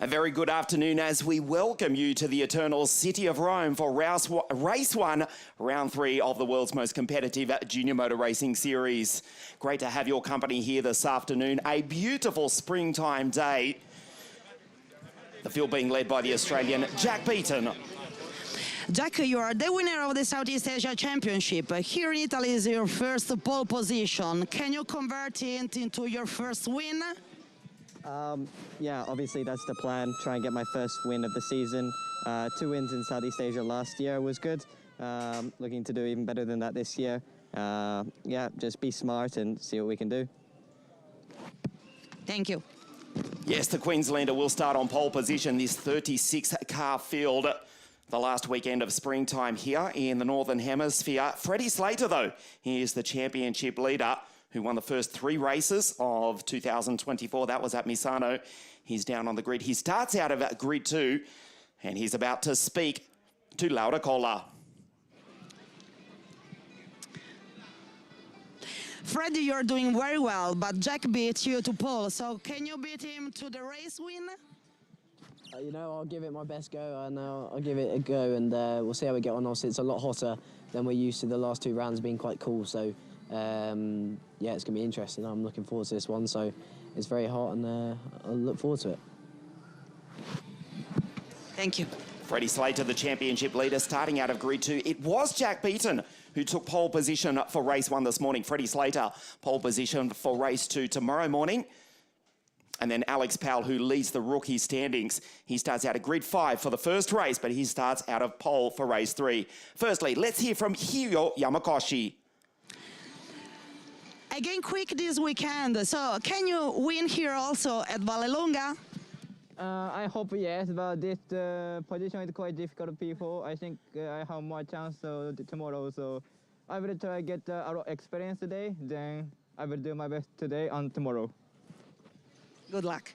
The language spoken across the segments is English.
A very good afternoon as we welcome you to the eternal city of Rome for race one, round three of the world's most competitive junior motor racing series. Great to have your company here this afternoon. A beautiful springtime day. The field being led by the Australian Jack Beaton. Jack, you are the winner of the Southeast Asia Championship. Here in Italy is your first pole position. Can you convert it into your first win? Yeah, obviously that's the plan. Try and get my first win of the season. 2 wins in Southeast Asia last year was good. Looking to do even better than that this year. Yeah, just be smart and see what we can do. Thank you. Yes, the Queenslander will start on pole position, this 36-car field. The last weekend of springtime here in the Northern Hemisphere. Freddie Slater, though, he is the championship leader who won the first 3 races of 2024. That was at Misano. He's down on the grid. He starts out of grid 2, and he's about to speak to Laura Colla. Freddie, you're doing very well, but Jack beat you to pole. So can you beat him to the race win? You know, I'll give it my best go, and I'll give it a go, and we'll see how we get on. Obviously, it's a lot hotter than we're used to. The last 2 rounds being quite cool, so yeah, it's going to be interesting. I'm looking forward to this one, so it's very hot, and I'll look forward to it. Thank you. Freddie Slater, the championship leader, starting out of grid 2. It was Jack Beaton who took pole position for race 1 this morning. Freddie Slater, pole position for race 2 tomorrow morning. And then Alex Powell, who leads the rookie standings. He starts out of grid 5 for the first race, but he starts out of pole for race 3. Firstly, let's hear from Hiro Yamakoshi. Again, quick this weekend. So can you win here also at Vallelunga? I hope yes, but this position is quite difficult. People, I think I have more chance tomorrow. So I will try to get a lot of experience today. Then I will do my best today and tomorrow. Good luck.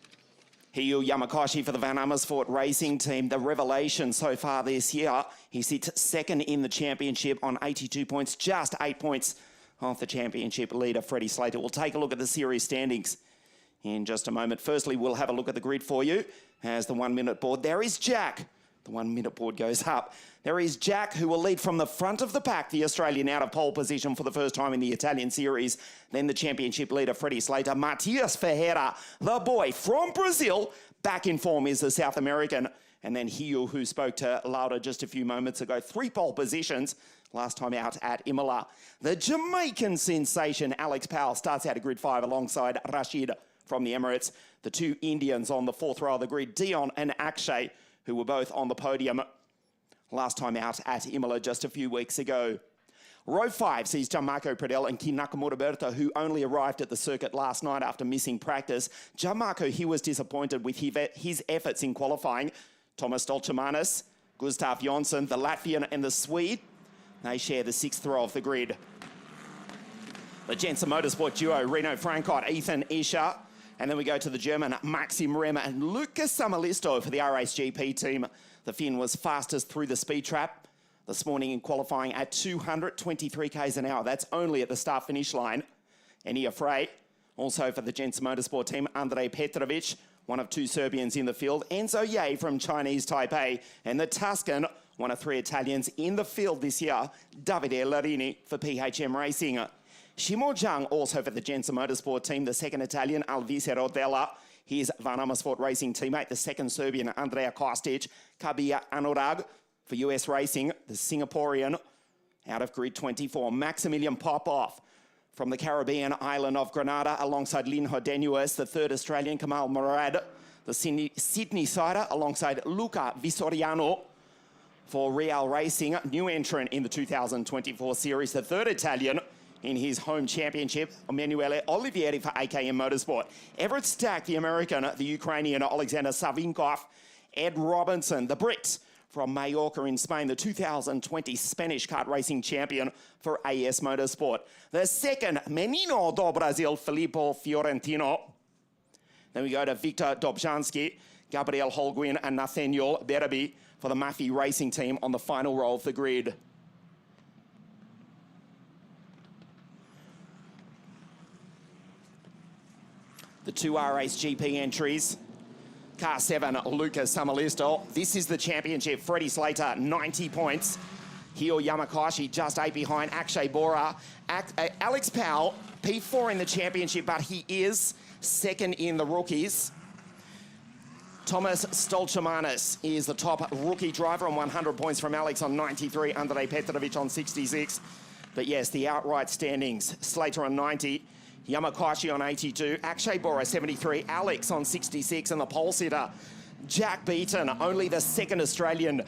Hiro Yamakoshi for the Van Amersfoort Racing Team, the revelation so far this year. He sits second in the championship on 82 points, just 8 points off the championship leader, Freddie Slater. We'll take a look at the series standings in just a moment. Firstly, we'll have a look at the grid for you as the 1 minute board. There is Jack. The 1 minute board goes up. There is Jack, who will lead from the front of the pack, the Australian out of pole position for the first time in the Italian series. Then the championship leader, Freddie Slater. Matias Ferreira, the boy from Brazil, back in form, is the South American. And then Hio, who spoke to Laura just a few moments ago. 3 pole positions, last time out at Imola. The Jamaican sensation, Alex Powell, starts out of grid 5 alongside Rashid from the Emirates. The 2 Indians on the 4th row of the grid, Dion and Akshay, who were both on the podium last time out at Imola just a few weeks ago. Row 5 sees Gianmarco Pradell and Kin Nakamura-Berta, who only arrived at the circuit last night after missing practice. Gianmarco, he was disappointed with his efforts in qualifying. Thomas Dolchemanis, Gustav Jonsson, the Latvian and the Swede, they share the 6th row of the grid. The Jensen Motorsport duo, Reno Frankot, Ethan Ischer. And then we go to the German Maxim Remmer and Lucas Samalisto for the RHGP team. The Finn was fastest through the speed trap this morning in qualifying at 223 k's an hour. That's only at the start-finish line. Enia Frey, also for the Jensen Motorsport team, Andrej Petrovic, one of 2 Serbians in the field. Enzo Ye from Chinese Taipei. And the Tuscan, one of 3 Italians in the field this year, Davide Larini for PHM Racing. Shimo Zhang, also for the Jensen Motorsport team, the 2nd Italian, Alvise Rodella. Here's Van Amersfoort Racing teammate, the 2nd Serbian, Andrea Kostic. Kabir Anurag for US Racing, the Singaporean, out of grid 24. Maximilian Popov from the Caribbean island of Grenada, alongside Lin Hodenuis, the 3rd Australian, Kamal Murad, the Sydney sider, alongside Luca Visoriano for Real Racing, new entrant in the 2024 series, the 3rd Italian in his home championship, Emanuele Olivieri for AKM Motorsport. Everett Stack, the American, the Ukrainian, Alexander Savinkov, Ed Robinson, the Brit from Mallorca in Spain, the 2020 Spanish kart racing champion for AS Motorsport. The 2nd, Menino do Brasil, Filippo Fiorentino. Then we go to Victor Dobzhansky, Gabriel Holguin and Nathaniel Berabi for the Maffei Racing team on the final row of the grid. The 2 RHGP entries. Car 7, Lucas Samalisto. This is the championship. Freddie Slater, 90 points. Hio Yamakashi, just 8 behind. Akshay Bora. Alex Powell, P4 in the championship, but he is second in the rookies. Thomas Stolchamanis is the top rookie driver on 100 points from Alex on 93. Andrei Petrovic on 66. But yes, the outright standings. Slater on 90. Yamakashi on 82, Akshay Bora 73, Alex on 66, and the pole sitter, Jack Beaton, only the second Australian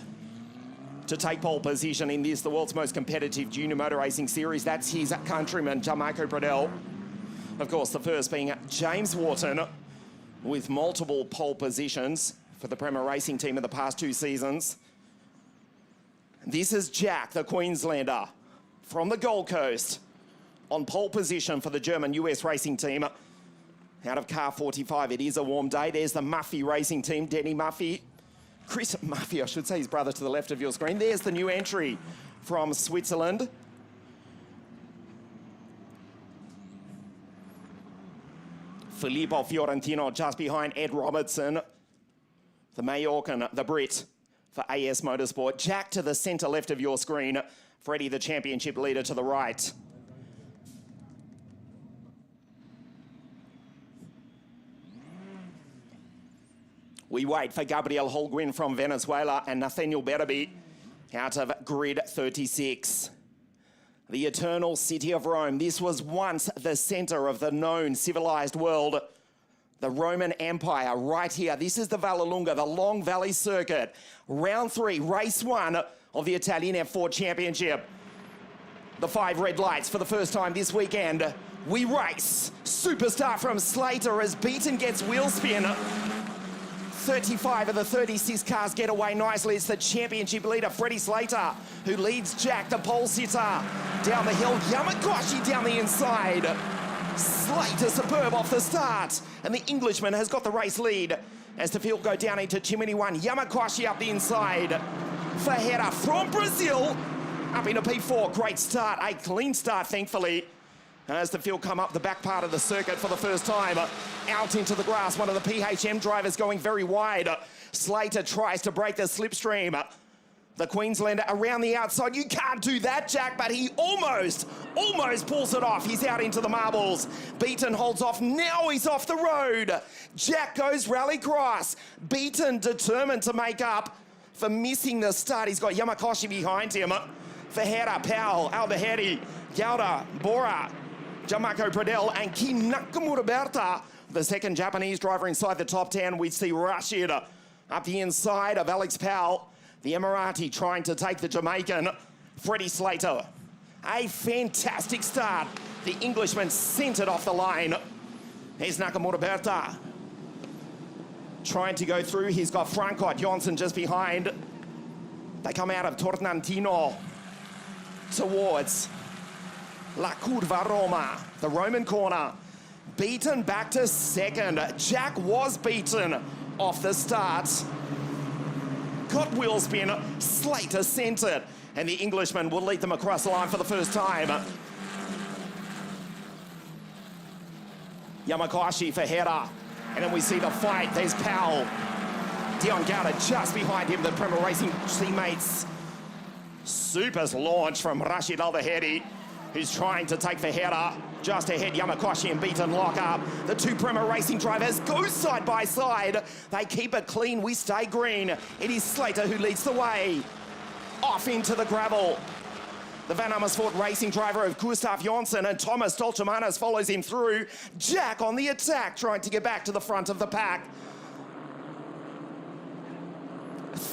to take pole position in this, the world's most competitive junior motor racing series. That's his countryman, Marco Bradell. Of course, the first being James Wharton, with multiple pole positions for the Premier Racing team in the past 2 seasons. This is Jack, the Queenslander, from the Gold Coast, on pole position for the German-US racing team. Out of car 45, it is a warm day. There's the Muffy racing team, Denny Muffy. Chris Muffy, I should say, his brother to the left of your screen. There's the new entry from Switzerland. Filippo Fiorentino just behind Ed Robertson. The Majorcan, the Brit for AS Motorsport. Jack to the centre left of your screen. Freddie, the championship leader, to the right. We wait for Gabriel Holguin from Venezuela and Nathaniel Berraby out of grid 36. The eternal city of Rome. This was once the center of the known civilized world. The Roman Empire right here. This is the Vallelunga, the Long Valley Circuit. Round 3, race 1 of the Italian F4 Championship. The 5 red lights for the first time this weekend. We race. Superstar from Slater as Beaton gets wheel spin. 35 of the 36 cars get away nicely. It's the championship leader, Freddie Slater, who leads Jack, the pole sitter, down the hill. Yamakashi down the inside. Slater superb off the start. And the Englishman has got the race lead as the field go down into Chimney 1. Yamakashi up the inside. Ferreira from Brazil up into P4. Great start, a clean start, thankfully. As the field come up the back part of the circuit for the first time, out into the grass. One of the PHM drivers going very wide. Slater tries to break the slipstream. The Queenslander around the outside. You can't do that, Jack, but he almost pulls it off. He's out into the marbles. Beaton holds off. Now he's off the road. Jack goes rallycross. Beaton determined to make up for missing the start. He's got Yamakashi behind him. Ferreira, Powell, Albaheri, Gauda, Bora, Gianmarco Pradell and Ki Nakamura Berta, the second Japanese driver inside the top 10. We see Rashid up the inside of Alex Powell. The Emirati trying to take the Jamaican. Freddie Slater. A fantastic start. The Englishman sent it off the line. Here's Nakamura Berta. Trying to go through. He's got Francot Johnson just behind. They come out of Tornantino towards La Curva Roma, the Roman corner. Beaton back to second. Jack was beaten off the start. Got wheel spin. Slater sent it. And the Englishman will lead them across the line for the first time. Yamakashi for Ferreira. And then we see the fight. There's Powell. Dion Gauda just behind him, the Premier Racing teammates. Super's launch from Rashid Al-Baheri, who's trying to take Ferreira. Just ahead, Yamakashi and Beaton lock up. The 2 Premier Racing drivers go side by side. They keep it clean, we stay green. It is Slater who leads the way. Off into the gravel. The Van Amersfoort racing driver of Gustav Jonsson and Thomas Stolchamanis follows him through. Jack on the attack, trying to get back to the front of the pack.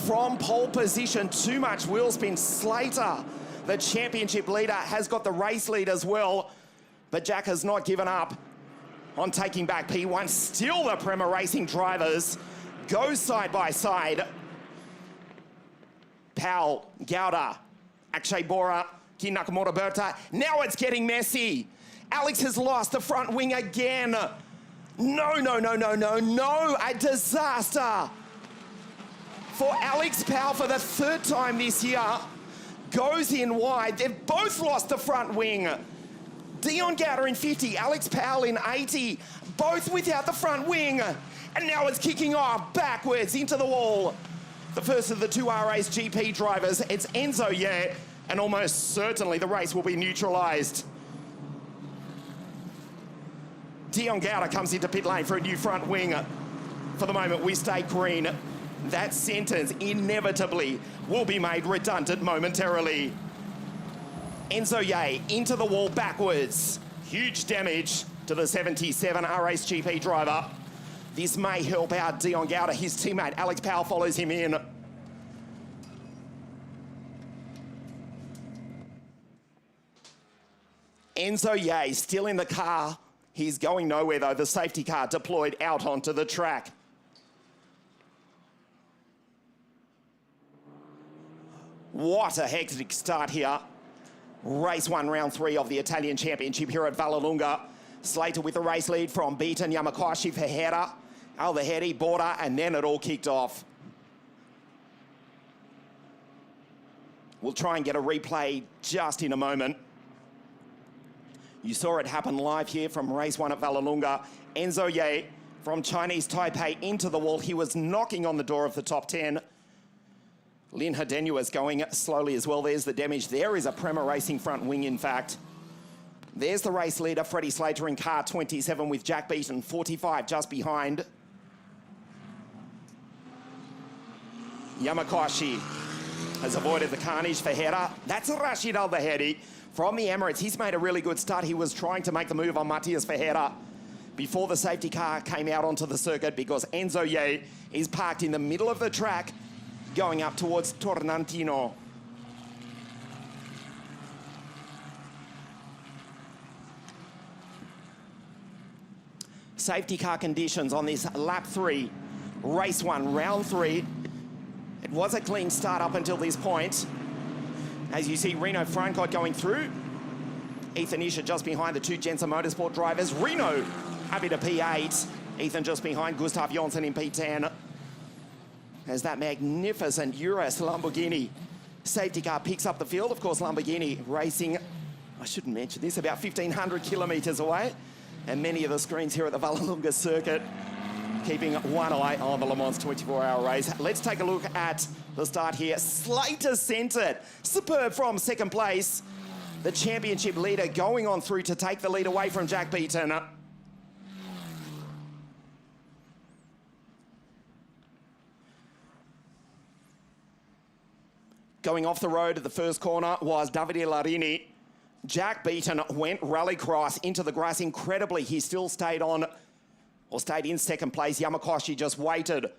From pole position, too much wheel spin. Slater, the championship leader, has got the race lead as well. But Jack has not given up on taking back P1. Still the Premier Racing drivers go side by side. Powell, Gauda, Akshay Bora, Ki Nakamura Berta. Now it's getting messy. Alex has lost the front wing again. No, a disaster for Alex Powell for the 3rd time this year. Goes in wide. They've both lost the front wing. Dion Gauda in 50, Alex Powell in 80, both without the front wing. And now it's kicking off backwards into the wall. The first of the two RA's GP drivers, it's Enzo Ye, and almost certainly the race will be neutralised. Dion Gowda comes into pit lane for a new front wing. For the moment, we stay green. That sentence inevitably will be made redundant momentarily. Enzo Ye into the wall backwards. Huge damage to the 77 RA's GP driver. This may help out Dion Gowda. His teammate Alex Powell follows him in. Enzo Ye still in the car. He's going nowhere though. The safety car deployed out onto the track. What a hectic start here. Race 1, round 3 of the Italian Championship here at Vallelunga. Slater with the race lead from Beaton, Yamakashi, Ferreira, Alvahedi, Border, and then it all kicked off. We'll try and get a replay just in a moment. You saw it happen live here from race 1 at Vallelunga. Enzo Ye from Chinese Taipei into the wall. He was knocking on the door of the top 10. Lin Hedenu is going slowly as well. There's the damage. There is a Prema Racing front wing, in fact. There's the race leader, Freddie Slater, in car 27 with Jack Beaton, 45 just behind. Yamakashi has avoided the carnage for Hera. That's Rashid Al-Bahedi from the Emirates. He's made a really good start. He was trying to make the move on Matthias Ferreira before the safety car came out onto the circuit because Enzo Ye is parked in the middle of the track going up towards Tornantino. Safety car conditions on this lap 3, race 1, round 3. It was a clean start up until this point. As you see, Reno Francott going through. Ethan Isher just behind the two Jensen Motorsport drivers. Reno happy to P8. Ethan just behind Gustav Jonsson in P10. As that magnificent Urus Lamborghini safety car picks up the field. Of course, Lamborghini racing, I shouldn't mention this, about 1,500 kilometres away. And many of the screens here at the Vallelunga circuit keeping one eye on the Le Mans 24-hour race. Let's take a look at the start here. Slater centred. Superb from second place. The championship leader going on through to take the lead away from Jack Beaton. Going off the road at the first corner was Davide Larini. Jack Beaton went rallycross into the grass incredibly. He still stayed on, or stayed in second place. Yamakashi just waited,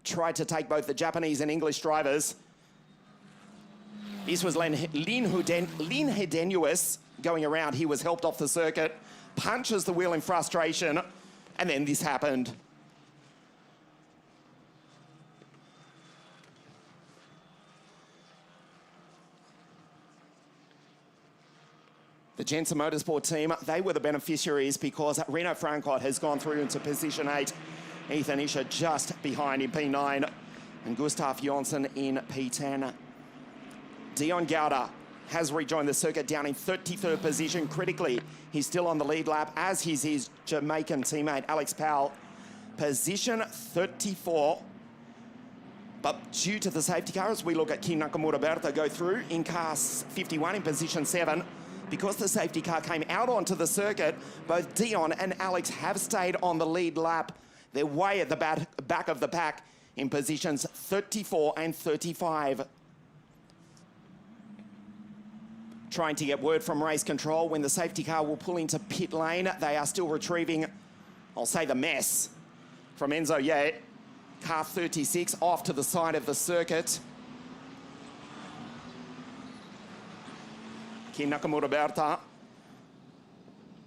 tried to take both the Japanese and English drivers. This was Lin Hedenuis going around. He was helped off the circuit, punches the wheel in frustration, and then this happened. The Jensen Motorsport team, they were the beneficiaries because Reno Francott has gone through into position 8. Ethan Isher just behind in P9 and Gustav Jonsson in P10. Dion Gowda has rejoined the circuit down in 33rd position. Critically, he's still on the lead lap, as is his Jamaican teammate Alex Powell. Position 34. But due to the safety car, as we look at Kim Nakamura Berta go through in car 51 in position 7, because the safety car came out onto the circuit, both Dion and Alex have stayed on the lead lap. They're way at the back of the pack in positions 34 and 35. Trying to get word from race control when the safety car will pull into pit lane. They are still retrieving, I'll say, the mess from Enzo Ye. Car 36 off to the side of the circuit. Kim Nakamura Berta,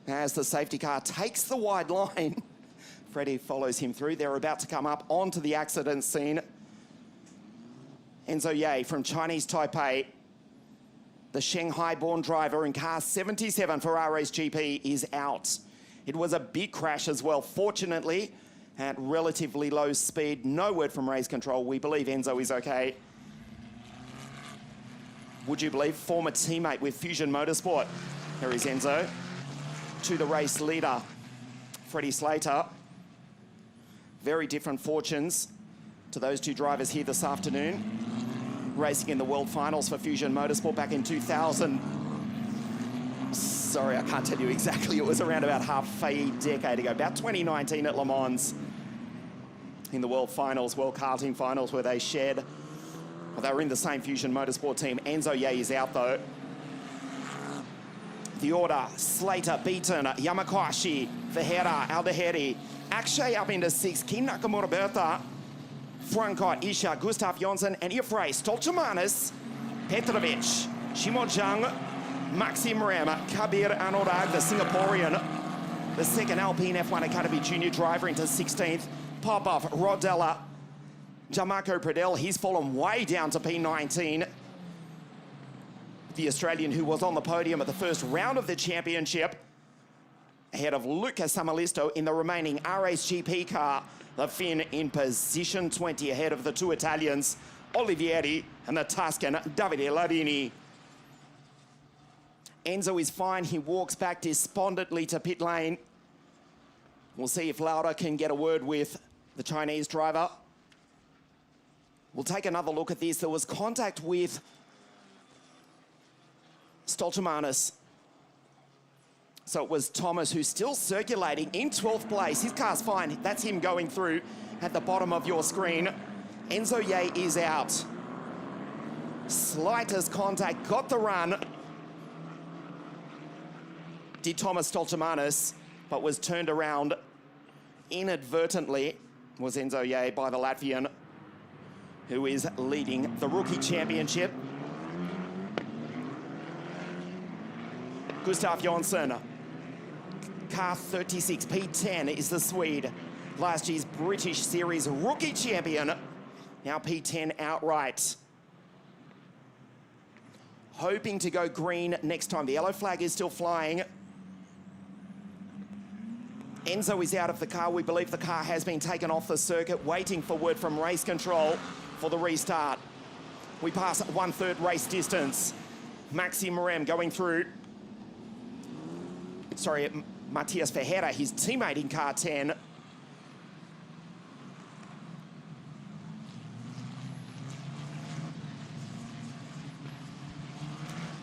as the safety car takes the wide line. Freddie follows him through. They're about to come up onto the accident scene. Enzo Ye from Chinese Taipei, the Shanghai-born driver in car 77 for RA's GP, is out. It was a big crash as well. Fortunately, at relatively low speed. No word from race control. We believe Enzo is okay. Would you believe? Former teammate with Fusion Motorsport. Here is Enzo to the race leader, Freddie Slater. Very different fortunes to those two drivers here this afternoon. Racing in the World Finals for Fusion Motorsport back in 2000. Sorry, I can't tell you exactly. It was around about half a decade ago, about 2019 at Le Mans in the World Finals, World Karting Finals, where they shared, well, they were in the same Fusion Motorsport team. Enzo Ye is out though. The order: Slater, Beaton, Yamakashi, Ferreira, Aldeheri, Akshay up into 6, Kim Nakamura, Bertha, Frankot, Isha, Gustav Jonsson, and Ifray, Stoltemanis, Petrovic, Shimojang, Maxim Rem, Kabir Anurag, the Singaporean, the second Alpine F1 Academy Junior driver, into 16th. Popov, Rodella, Jamarco Pradell, he's fallen way down to P19. The Australian who was on the podium at the first round of the championship, ahead of Luca Samalisto in the remaining RSGP car. The Finn in position 20 ahead of the two Italians, Olivieri and the Tuscan, Davide Larini. Enzo is fine. He walks back despondently to pit lane. We'll see if Lauda can get a word with the Chinese driver. We'll take another look at this. There was contact with Stoltemanis. So it was Thomas, who's still circulating in 12th place. His car's fine. That's him going through at the bottom of your screen. Enzo Ye is out. Slightest contact, got the run. Did Thomas Stoltemanis, but was turned around inadvertently, was Enzo Ye, by the Latvian, who is leading the Rookie Championship. Gustav Jonsson, car 36, P10 is the Swede. Last year's British Series Rookie Champion, now P10 outright. Hoping to go green next time. The yellow flag is still flying. Enzo is out of the car. We believe the car has been taken off the circuit, waiting for word from race control for the restart. We pass 1/3 race distance. Maxim Rem going through. Sorry, Matias Ferreira, his teammate in car 10.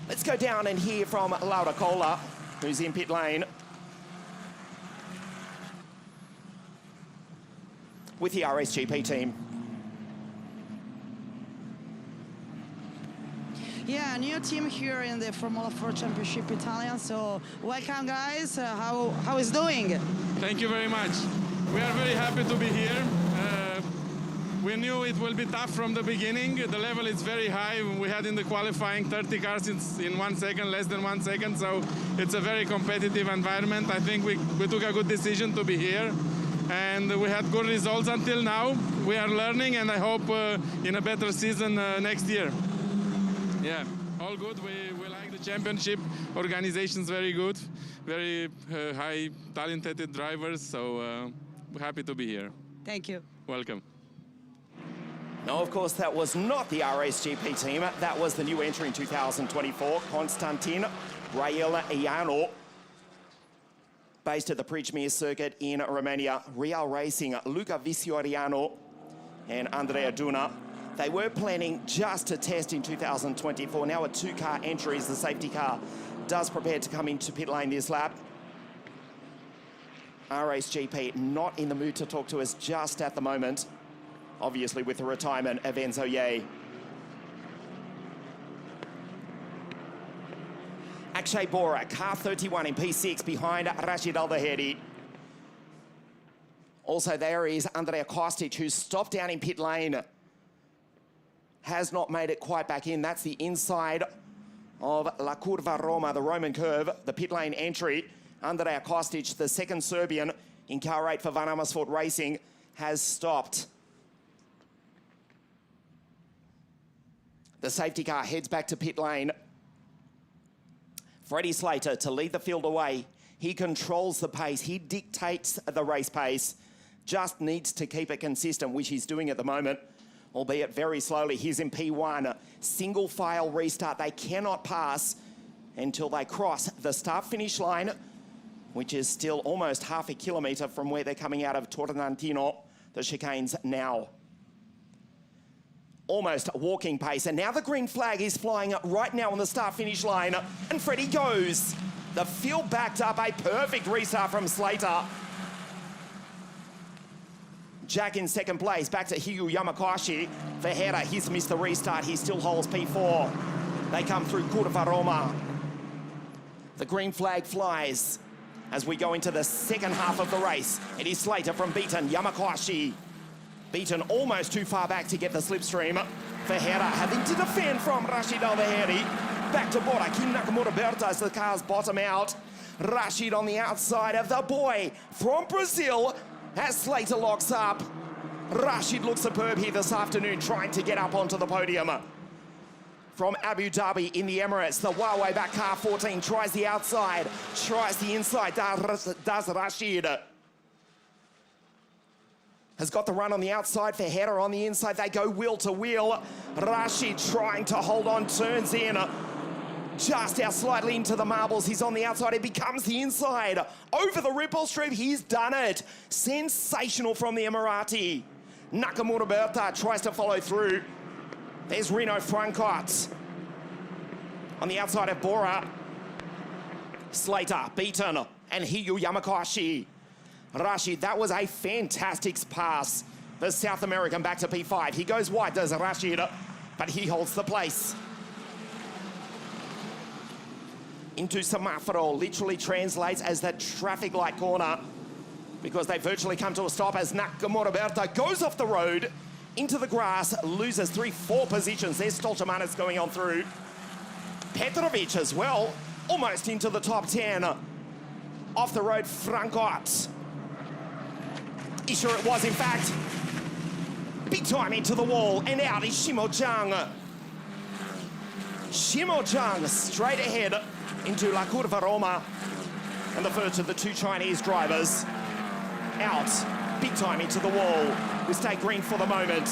Let's go down and hear from Laura Cola, who's in pit lane, with the RSGP team. Yeah, new team here in the Formula 4 Championship Italian. So welcome, guys. How is doing? Thank you very much. We are very happy to be here. We knew it will be tough from the beginning. The level is very high. We had in the qualifying 30 cars in 1 second, less than 1 second. So it's a very competitive environment. I think we took a good decision to be here. And we had good results until now. We are learning, and I hope in a better season next year. Yeah, all good. We like the championship. Organization's very good. Very high talented drivers. So we're happy to be here. Thank you. Welcome. No, of course, that was not the RSGP team. That was the new entry in 2024, Constantin Braileanu, based at the Prijmir circuit in Romania. Real Racing, Luca Visioriano and Andrea Duna. They were planning just to test in 2024. Now a 2-car entry as the safety car does prepare to come into pit lane this lap. RSGP not in the mood to talk to us just at the moment, obviously with the retirement of Enzo Ye. Akshay Bora, car 31 in P6 behind Rashid Aldeheri. Also there is Andrea Kostic, who's stopped down in pit lane. Has not made it quite back in. That's the inside of La Curva Roma, the Roman curve, the pit lane entry. Andrea Kostic, the second Serbian in car 8 for Van Amersfoort Racing, has stopped. The safety car heads back to pit lane. Freddie Slater to lead the field away. He controls the pace. He dictates the race pace. Just needs to keep it consistent, which he's doing at the moment, albeit very slowly. He's in P1. Single file restart. They cannot pass until they cross the start-finish line, which is still almost half a kilometre from where they're coming out of Torrentino the chicanes now. Almost walking pace, and now the green flag is flying right now on the start-finish line, and Freddie goes. The field backed up, a perfect restart from Slater. Jack in second place, back to Hiyu Yamakashi. Ferreira, he's missed the restart, he still holds P4. They come through Curva Roma. The green flag flies as we go into the second half of the race. It is Slater from beaten Yamakashi. Beaten almost too far back to get the slipstream. Ferreira having to defend from Rashid Al-Baheri. Back to Bora, Kim Nakamura Berta as the cars bottom out. Rashid on the outside of the boy from Brazil as Slater locks up. Rashid looks superb here this afternoon, trying to get up onto the podium. From Abu Dhabi in the Emirates, the Huawei back car 14 tries the outside, tries the inside, does Rashid. Has got the run on the outside, Ferreira on the inside, they go wheel to wheel. Rashid trying to hold on, turns in. Just out slightly into the marbles, he's on the outside, it becomes the inside. Over the ripple strip, he's done it. Sensational from the Emirati. Nakamura Berta tries to follow through. There's Reno Francot. On the outside of Bora. Slater, beaten, and Hiyu Yamakashi. Rashid, that was a fantastic pass. The South American back to P5. He goes wide, does Rashid, but he holds the place. Into Semaforo, literally translates as the traffic light corner, because they virtually come to a stop as Nakamura Berta goes off the road into the grass, loses 3-4 positions. There's Stolchamanis going on through. Petrovic as well, almost into the top 10. Off the road, Francot. Sure it was, in fact. Big time into the wall, and out is Shimo Zhang. Shimo Zhang straight ahead into La Curva Roma. And the first of the two Chinese drivers out, big time into the wall. We stay green for the moment.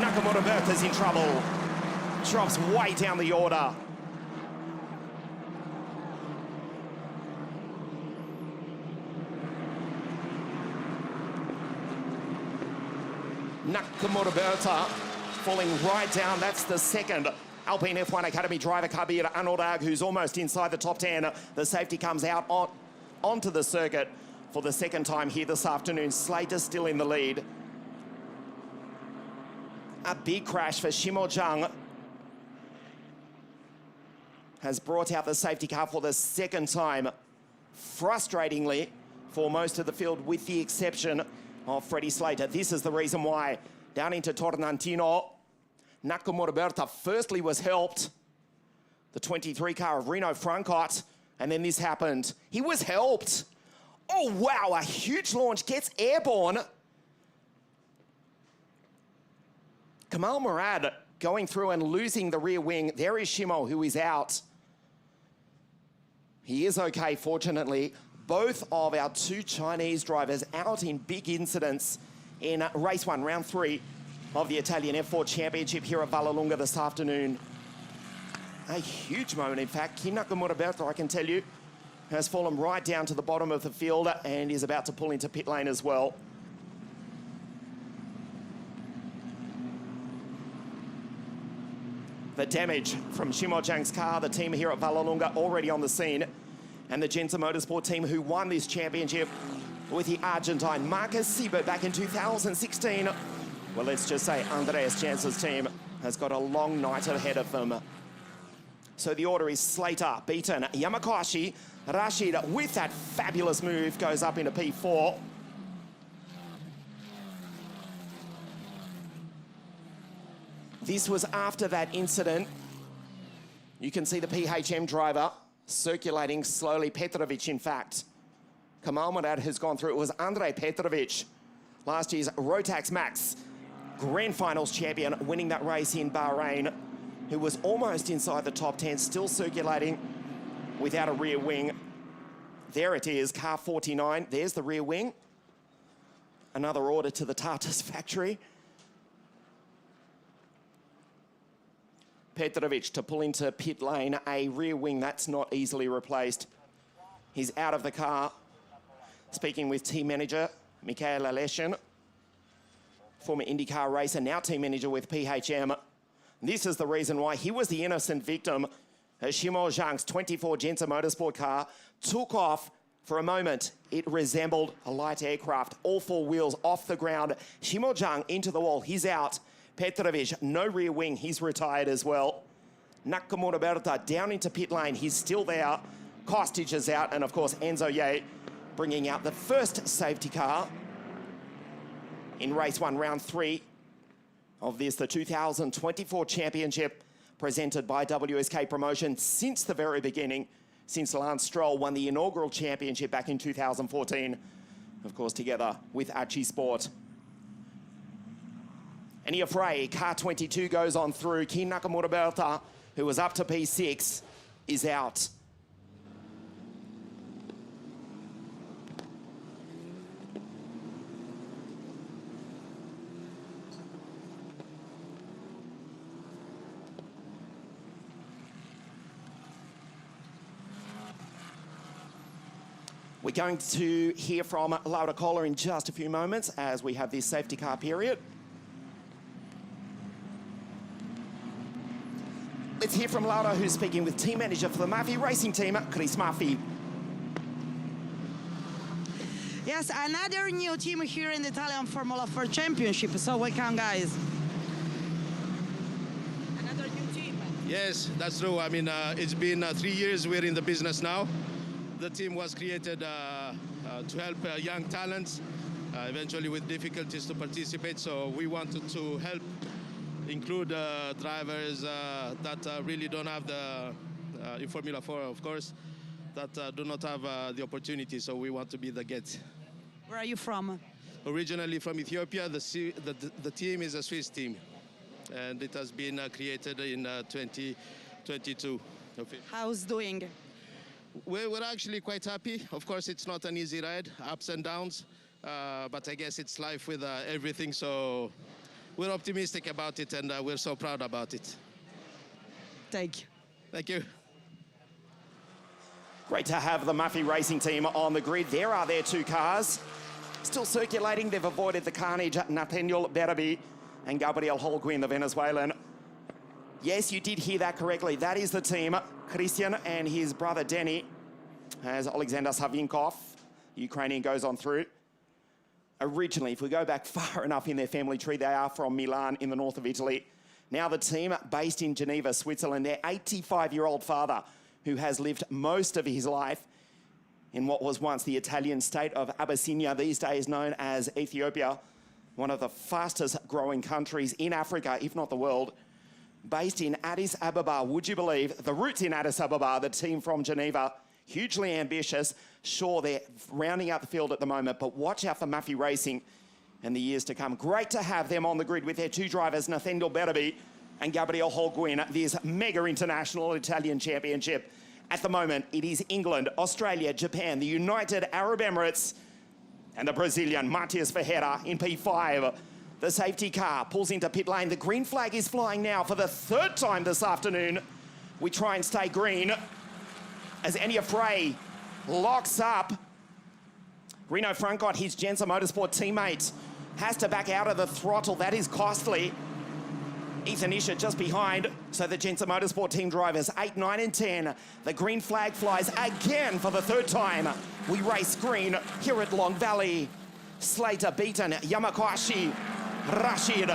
Nakamura Berta's in trouble. Drops way down the order. Nakamura Berta falling right down. That's the second Alpine F1 Academy driver, Kabir Anurag, who's almost inside the top 10. The safety comes out onto the circuit for the second time here this afternoon. Slater still in the lead. A big crash for Shimo Zhang has brought out the safety car for the second time, frustratingly for most of the field, with the exception of Freddie Slater. This is the reason why. Down into Tornantino, Nakamura Berta firstly was helped. The 23 car of Reno Francot, and then this happened. He was helped. Oh wow, a huge launch, gets airborne. Kamal Murad going through and losing the rear wing. There is Shimo, who is out. He is okay, fortunately. Both of our two Chinese drivers out in big incidents in race 1, round 3 of the Italian F4 Championship here at Vallelunga this afternoon. A huge moment, in fact. Kim Nakamura Berta, I can tell you, has fallen right down to the bottom of the field and is about to pull into pit lane as well. The damage from Shimo Zhang's car, the team here at Vallelunga already on the scene, and the Genza Motorsport team who won this championship with the Argentine Marcus Siebert back in 2016. Well, let's just say Andreas Janz's team has got a long night ahead of them. So the order is Slater, beaten, Yamakashi, Rashid with that fabulous move goes up into P4. This was after that incident. You can see the PHM driver circulating slowly. Petrovic, in fact. Kamal Murad has gone through. It was Andrej Petrovic, last year's Rotax Max Grand Finals champion, winning that race in Bahrain, who was almost inside the top 10, still circulating without a rear wing. There it is, car 49. There's the rear wing. Another order to the Tartas factory. Petrovic to pull into pit lane, a rear wing that's not easily replaced. He's out of the car. Speaking with team manager Mikhail Aleshin. former IndyCar racer, now team manager with PHM. This is the reason why he was the innocent victim. As Shimo Zhang's 24 Gensa Motorsport car took off. For a moment, it resembled a light aircraft. All four wheels off the ground. Shimo Zhang into the wall. He's out. Petrovic, no rear wing. He's retired as well. Nakamura Berta down into pit lane. He's still there. Kostic is out. And, of course, Enzo Ye bringing out the first safety car in race 1, round 3 of this, the 2024 championship presented by WSK Promotion since the very beginning, since Lance Stroll won the inaugural championship back in 2014, of course, together with Aichi Sport. Enia Frey, car 22 goes on through. Kin Nakamura Berta, who was up to P6, is out. We're going to hear from Laura Kohler in just a few moments as we have this safety car period. Let's hear from Laura, who's speaking with team manager for the Murphy Racing Team, Chris Murphy. Yes, another new team here in the Italian Formula 4 Championship, so welcome, guys. Another new team. Yes, that's true. I mean, it's been 3 years we're in the business now. The team was created to help young talents, eventually with difficulties to participate. So we wanted to help include drivers that really don't have the, in Formula 4, of course, that do not have the opportunity. So we want to be the get. Where are you from? Originally from Ethiopia, the team is a Swiss team. And it has been created in 2022. How's doing? We're actually quite happy. Of course, it's not an easy ride, ups and downs, but I guess it's life with everything, so we're optimistic about it, and we're so proud about it. Thank you. Thank you. Great to have the Murphy Racing Team on the grid. There are their two cars. Still circulating, they've avoided the carnage. Nathaniel Berabi and Gabriel Holguin, the Venezuelan. Yes, you did hear that correctly. That is the team. Christian and his brother Denny, as Alexander Savinkov, Ukrainian, goes on through. Originally, if we go back far enough in their family tree, they are from Milan in the north of Italy. Now the team based in Geneva, Switzerland. Their 85-year-old father, who has lived most of his life in what was once the Italian state of Abyssinia, these days known as Ethiopia, one of the fastest growing countries in Africa, if not the world. Based in Addis Ababa, would you believe? The roots in Addis Ababa, the team from Geneva, hugely ambitious. Sure, they're rounding out the field at the moment, but watch out for Murphy Racing in the years to come. Great to have them on the grid with their two drivers, Nathaniel Berabi and Gabriel Holguin, this mega international Italian championship. At the moment, it is England, Australia, Japan, the United Arab Emirates, and the Brazilian Matias Ferreira in P5. The safety car pulls into pit lane. The green flag is flying now for the third time this afternoon. We try and stay green as Enia Frey locks up. Reno Francot, his Gensa Motorsport teammate, has to back out of the throttle. That is costly. Ethan Isher just behind. So the Gensa Motorsport team drivers, 8, 9 and 10. The green flag flies again for the third time. We race green here at Long Valley. Slater beaten, Yamakoshi, Rashid.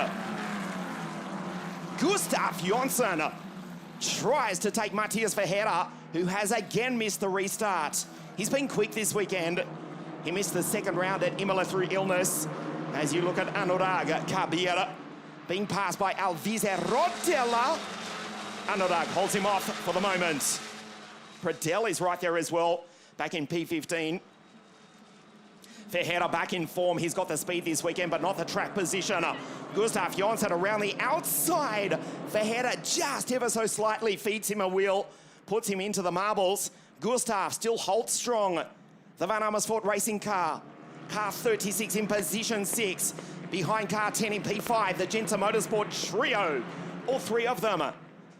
Gustav Jonsson tries to take Matias Ferreira, who has again missed the restart. He's been quick this weekend. He missed the second round at Imola through illness. As you look at Anurag Kabir being passed by Alvise Rodella. Anurag holds him off for the moment. Pradel is right there as well, back in P15. Ferreira back in form. He's got the speed this weekend, but not the track position. Gustav Jonsson around the outside. Ferreira just ever so slightly feeds him a wheel, puts him into the marbles. Gustav still holds strong. The Van Amersfoort racing car. Car 36 in position 6. Behind car 10 in P5, the Gensa Motorsport trio. All three of them.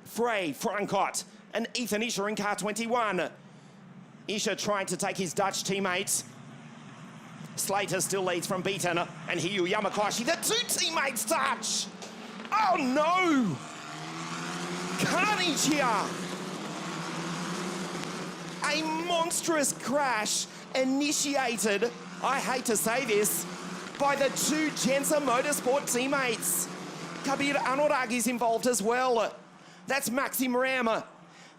Frey, Francot, and Ethan Isher in car 21. Isher trying to take his Dutch teammates Slater still leads from Beaton, and Hiyu Yamakashi. The two teammates touch. Oh no! Carnage here. A monstrous crash initiated, I hate to say this, by the two Gensa Motorsport teammates. Kabir Anurag is involved as well. That's Maxim Ram.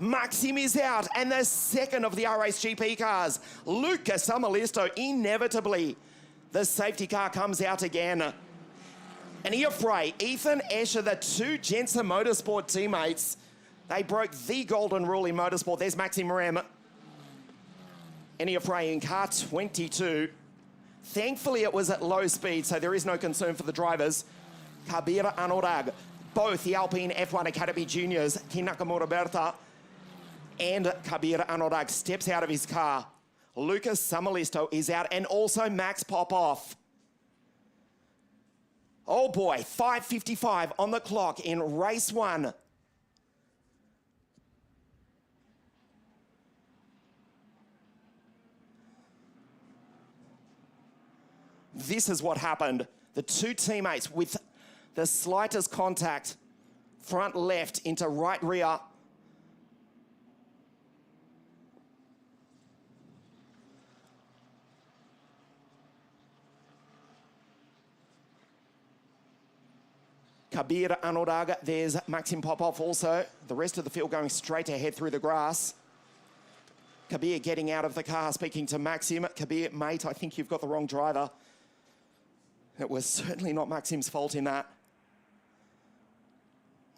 Maxim is out, and the second of the RSGP cars, Luca Samalisto, inevitably. The safety car comes out again. And Iafrey, Ethan Escher, the two Gensa Motorsport teammates, they broke the golden rule in motorsport. There's Maxim Ram. And Iafrey in car 22. Thankfully, it was at low speed, so there is no concern for the drivers. Kabir Anurag, both the Alpine F1 Academy juniors, Kin Nakamura Berta and Kabir Anurag steps out of his car. Lucas Samalisto is out, and also Max Popoff. Oh boy, 5:55 on the clock in race one. This is what happened. The two teammates with the slightest contact, front left into right rear. Kabir Anurag, there's Maxim Popov also. The rest of the field going straight ahead through the grass. Kabir getting out of the car, speaking to Maxim. Kabir, mate, I think you've got the wrong driver. It was certainly not Maxim's fault in that.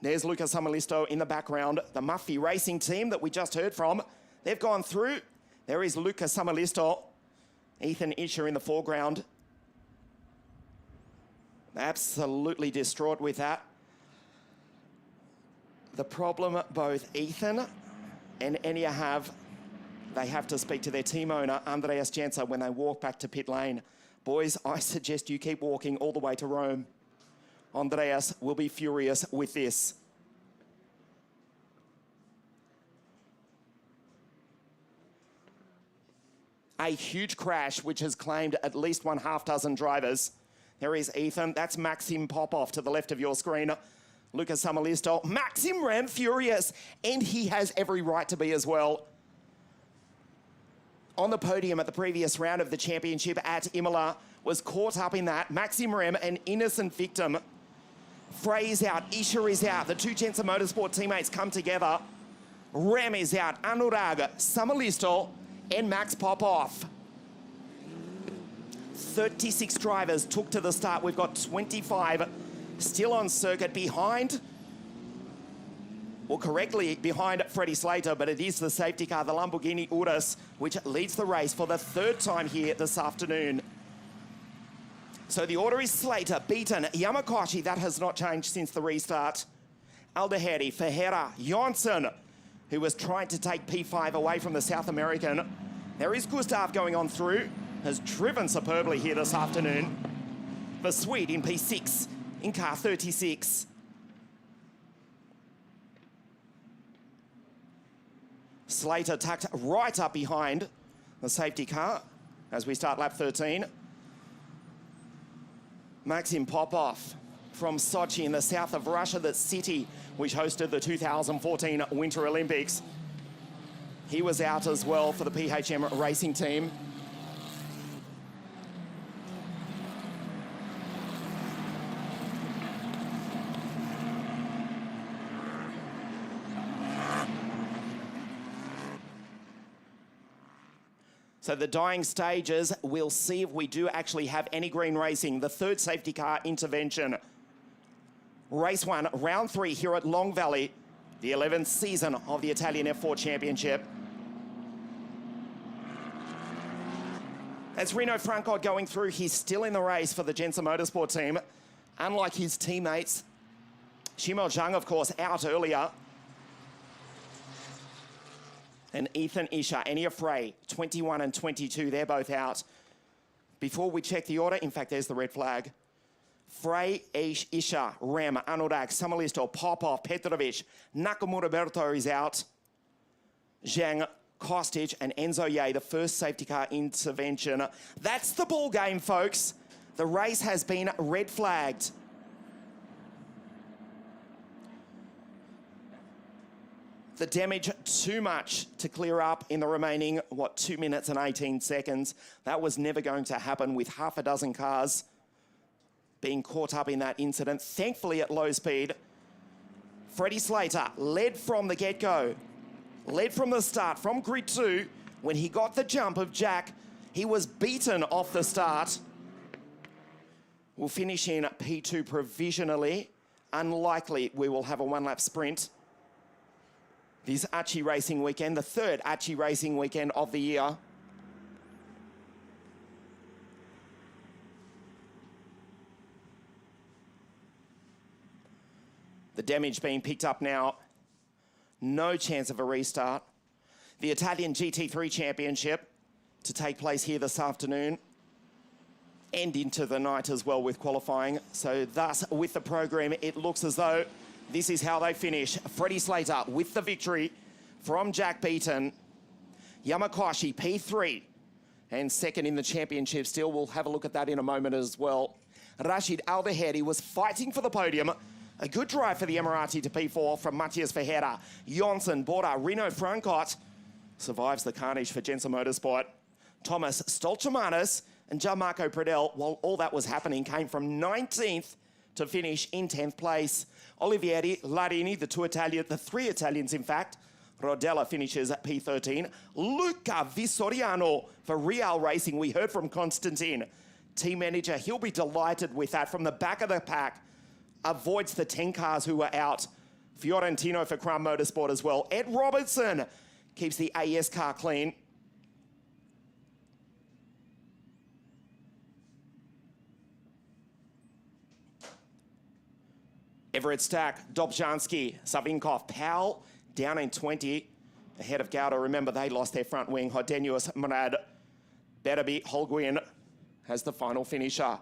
There's Lucas Samalisto in the background. The Muffy Racing team that we just heard from, they've gone through. There is Lucas Samalisto. Ethan Escher in the foreground. Absolutely distraught with that. The problem both Ethan and Enya have, they have to speak to their team owner, Andreas Gensa, when they walk back to pit lane. Boys, I suggest you keep walking all the way to Rome. Andreas will be furious with this. A huge crash which has claimed at least 1/2 drivers. There is Ethan, that's Maxim Popov to the left of your screen. Lucas Samalisto, Maxim Ram furious, and he has every right to be as well. On the podium at the previous round of the championship at Imola, was caught up in that. Maxim Ram, an innocent victim. Frey is out, Escher is out. The two Gensa Motorsport teammates come together. Ram is out, Anurag, Samalisto, and Max Popov. 36 drivers took to the start. We've got 25 still on circuit behind, well, correctly behind Freddie Slater, but it is the safety car, the Lamborghini Urus, which leads the race for the third time here this afternoon. So the order is Slater, Beaton, Yamakashi. That has not changed since the restart. Aldeheri, Ferreira, Jonsson, who was trying to take P5 away from the South American. There is Gustav going on through, has driven superbly here this afternoon. The Swede in P6, in car 36. Slater tucked right up behind the safety car as we start lap 13. Maxim Popov from Sochi in the south of Russia, the city which hosted the 2014 Winter Olympics. He was out as well for the PHM racing team. So the dying stages, we'll see if we do actually have any green racing. The third safety car intervention. Race 1, round 3 here at Long Valley, the 11th season of the Italian F4 Championship. As Rino Franco going through, he's still in the race for the Gensa Motorsport team. Unlike his teammates, Shimo Zhang, of course, out earlier. And Ethan Escher, Enya Frey, 21 and 22, they're both out. Before we check the order, in fact, there's the red flag. Frey, Escher, Ram, Anurag, Samalisto, Popov, Petrovic, Nakamura Berto is out. Zhang, Kostic and Enzo Ye, the first safety car intervention. That's the ball game, folks. The race has been red flagged. The damage too much to clear up in the remaining, 2 minutes and 18 seconds. That was never going to happen with half a dozen cars being caught up in that incident. Thankfully at low speed, Freddie Slater led from the get-go, led from the start, from grid 2. When he got the jump of Jack, he was beaten off the start. We'll finish in P2 provisionally. Unlikely we will have a one-lap sprint this ACI racing weekend, the third ACI racing weekend of the year. The damage being picked up now. No chance of a restart. The Italian GT3 Championship to take place here this afternoon and into the night as well with qualifying. So thus, with the program, it looks as though this is how they finish. Freddie Slater with the victory from Jack Beaton. Yamakoshi P3 and second in the championship still. We'll have a look at that in a moment as well. Rashid Aldeheri was fighting for the podium. A good drive for the Emirati to P4 from Matthias Verheera. Jonsson, Borda, Rino Francot survives the carnage for Jensen Motorsport. Thomas Stolchamanis and Gianmarco Pradel, while all that was happening, came from 19th to finish in 10th place. Olivieri, Larini, the three Italians in fact. Rodella finishes at P13. Luca Visoriano for Real Racing. We heard from Constantine. Team manager, he'll be delighted with that. From the back of the pack, avoids the 10 cars who were out. Fiorentino for Crown Motorsport as well. Ed Robertson keeps the AES car clean. Everett Stack, Dobzhansky, Savinkov, Powell down in 20. Ahead of Gauda, remember they lost their front wing. Hodenuus, Murad, Betterby, Holguin has the final finisher.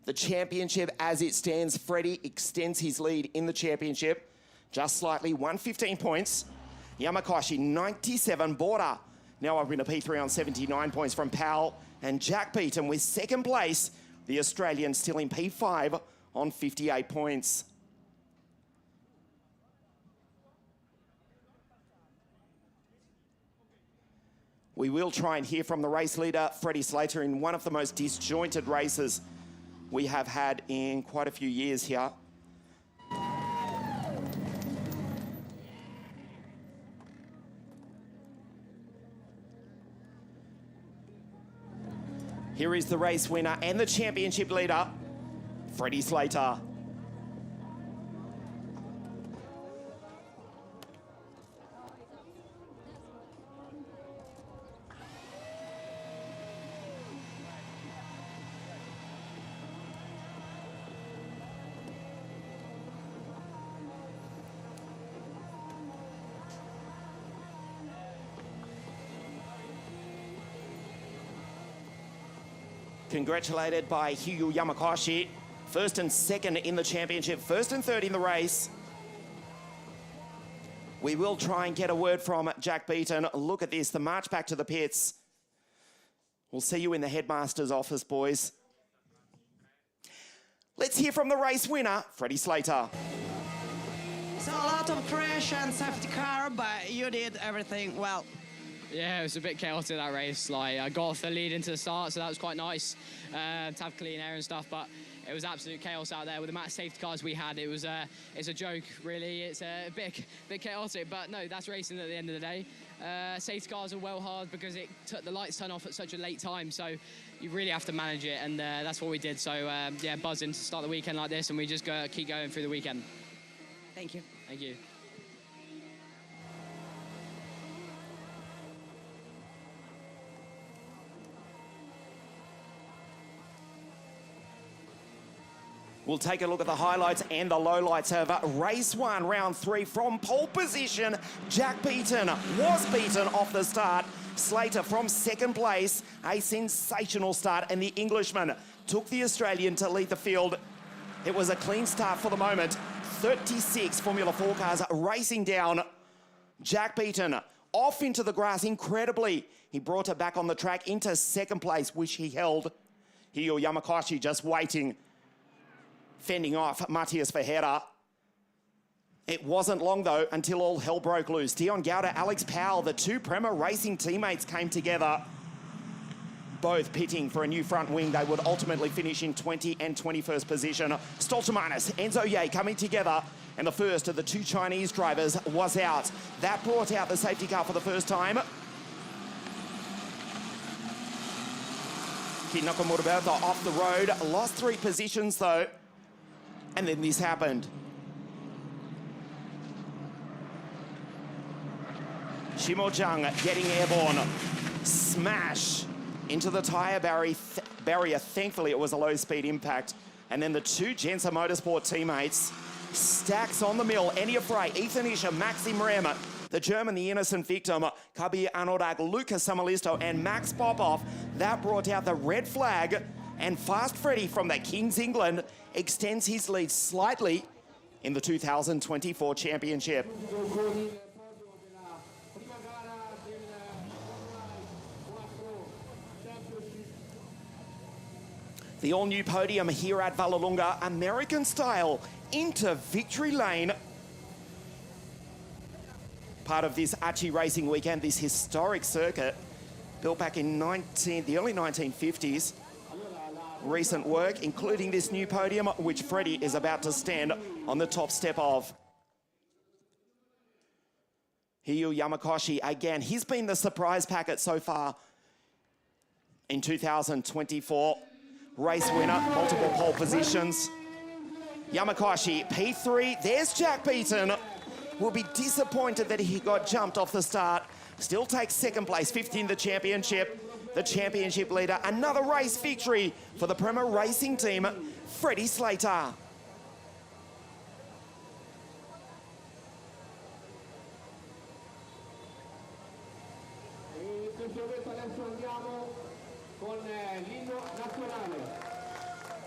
The championship as it stands, Freddie extends his lead in the championship. Just slightly, 115 points. Yamakoshi, 97. Border now up in a P3 on 79 points from Powell. And Jack Beaton with second place. The Australian still in P5 on 58 points. We will try and hear from the race leader, Freddie Slater, in one of the most disjointed races we have had in quite a few years here. Here is the race winner and the championship leader, Freddie Slater. Congratulated by Hyu Yamakoshi. First and second in the championship, first and third in the race. We will try and get a word from Jack Beaton. Look at this, the march back to the pits. We'll see you in the headmaster's office, boys. Let's hear from the race winner, Freddie Slater. So a lot of crash and safety car, but you did everything well. Yeah, it was a bit chaotic, that race. Like, I got off the lead into the start, so that was quite nice to have clean air and stuff, but it was absolute chaos out there with the amount of safety cars we had. It was it's a joke, really. It's a bit chaotic, but no, that's racing at the end of the day. Safety cars are well hard because the lights turn off at such a late time, so you really have to manage it, and that's what we did. So yeah, buzzing to start the weekend like this, and we just keep going through the weekend. Thank you. Thank you. We'll take a look at the highlights and the lowlights of race 1, round 3. From pole position, Jack Beaton was beaten off the start. Slater from second place, a sensational start, and the Englishman took the Australian to lead the field. It was a clean start for the moment. 36 Formula 4 cars racing down. Jack Beaton off into the grass incredibly. He brought her back on the track into second place, which he held. Hio Yamakashi just waiting, fending off Matthias Verheera. It wasn't long, though, until all hell broke loose. Dion Gauda, Alex Powell, the two Prema Racing teammates came together, both pitting for a new front wing. They would ultimately finish in 20 and 21st position. Stoltemanis, Enzo Ye coming together, and the first of the two Chinese drivers was out. That brought out the safety car for the first time. Kid Nakamura off the road, lost 3 positions though, and then this happened. Shimo Zhang getting airborne, smash into the tyre barrier. Thankfully, it was a low-speed impact. And then the two Gensa Motorsport teammates, stacks on the mill, Enya Frey, Ethan Ischer, Maxim Rem, the German, the innocent victim, Kabir Anodak, Lucas Samalisto, and Max Popov. That brought out the red flag, and Fast Freddy from the Kings England extends his lead slightly in the 2024 championship. The all-new podium here at Vallelunga, American style, into victory lane. Part of this ACI racing weekend, this historic circuit, built back in the early 1950s. Recent work, including this new podium, which Freddie is about to stand on the top step of. Hio Yamakashi, again, he's been the surprise packet so far in 2024. Race winner, multiple pole positions. Yamakashi, P3, there's Jack Beaton. Will be disappointed that he got jumped off the start. Still takes second place, 5th in the championship. The championship leader, another race victory for the Prema Racing team, Freddie Slater.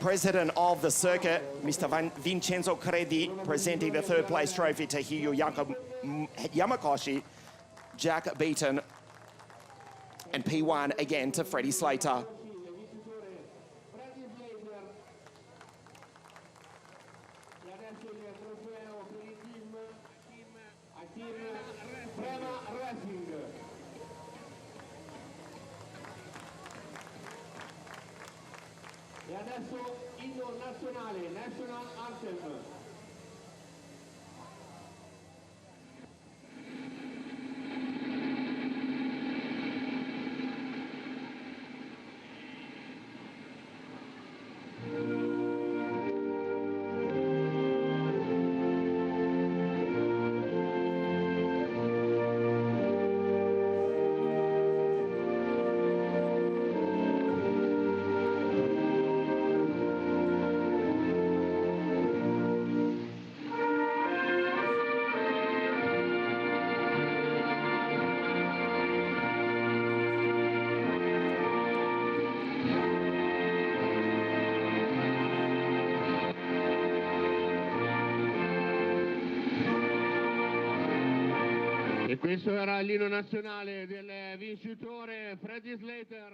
President of the circuit, Mr. Vincenzo Credi, presenting the third place trophy to Hio Yamakashi, Jack Beaton, and P1 again to Freddie Slater. E adesso inno nazionale, National Anthem. E questo era l'inno nazionale del vincitore Freddie Slater.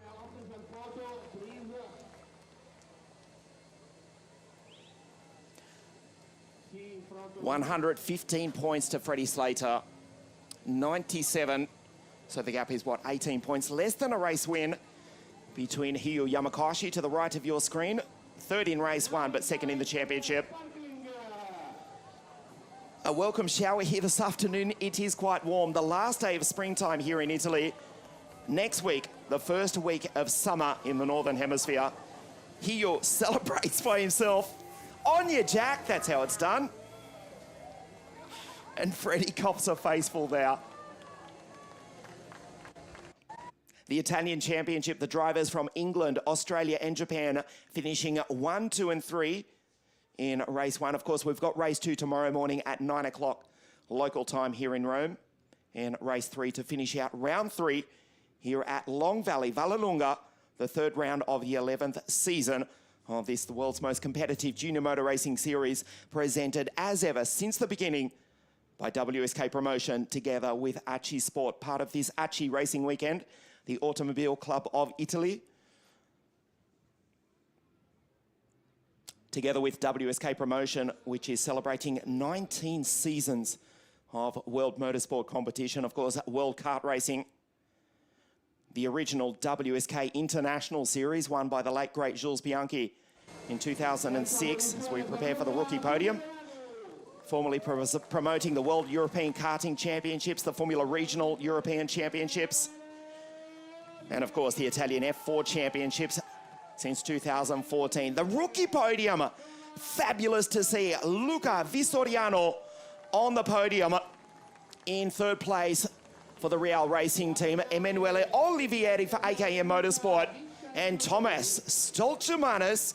Officer photo, please. 115 points to Freddie Slater, 97. So the gap is, what, 18 points less than a race win between Hio Yamakashi to the right of your screen. 3rd in race 1, but 2nd in the championship. A welcome shower here this afternoon. It is quite warm. The last day of springtime here in Italy. Next week, the first week of summer in the Northern Hemisphere. Hio celebrates for himself. On you, Jack. That's how it's done. And Freddie cops a faceful there. The Italian Championship, the drivers from England, Australia and Japan finishing 1, 2 and 3 in race 1. Of course, we've got race 2 tomorrow morning at 9 o'clock local time here in Rome. And race 3 to finish out round 3 here at Long Valley, Vallelunga, the 3rd round of the 11th season of this, the world's most competitive junior motor racing series, presented as ever since the beginning by WSK Promotion together with ACI Sport, part of this ACI Racing Weekend, the Automobile Club of Italy. Together with WSK Promotion, which is celebrating 19 seasons of World Motorsport competition, of course, World Kart Racing. The original WSK International Series won by the late, great Jules Bianchi in 2006 as we prepare for the Rookie Podium. Formerly promoting the World European Karting Championships, the Formula Regional European Championships, and of course the Italian F4 Championships since 2014. The Rookie Podium, fabulous to see Luca Vistoriano on the podium in third place for the Real Racing Team, Emanuele Olivieri for AKM Motorsport, and Thomas Stoltemanis,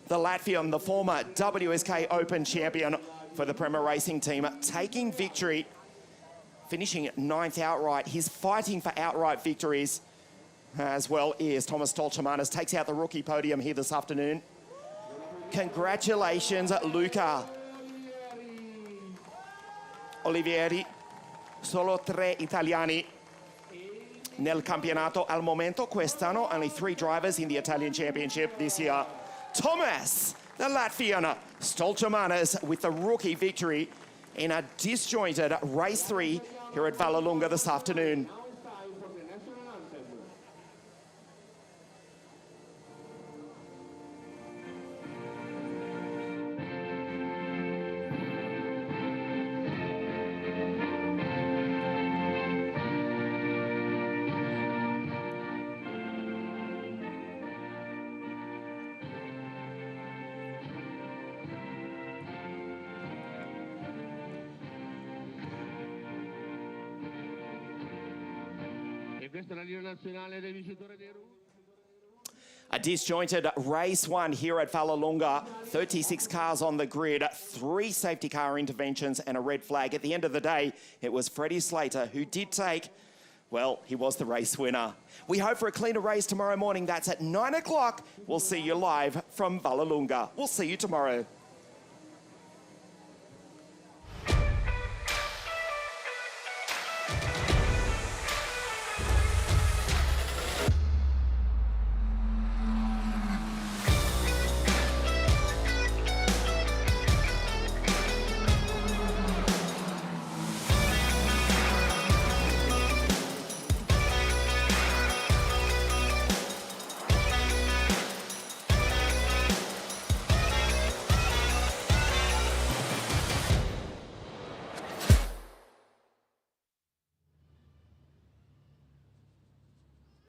the Latvian, the former WSK Open champion for the Prema Racing Team, taking victory, finishing 9th outright. He's fighting for outright victories as well as Thomas Stoltemanis takes out the Rookie Podium here this afternoon. Congratulations, Luca Olivieri. Solo 3 italiani nel campionato al momento. Quest'anno only 3 drivers in the Italian Championship this year. Thomas, the Latvian, Stoltemanis with the rookie victory in a disjointed race 3 here at Vallelunga this afternoon. A disjointed race 1 here at Vallelunga. 36 cars on the grid, 3 safety car interventions and a red flag. At the end of the day, it was Freddie Slater who did take, well, he was the race winner. We hope for a cleaner race tomorrow morning. That's at 9 o'clock. We'll see you live from Vallelunga. We'll see you tomorrow.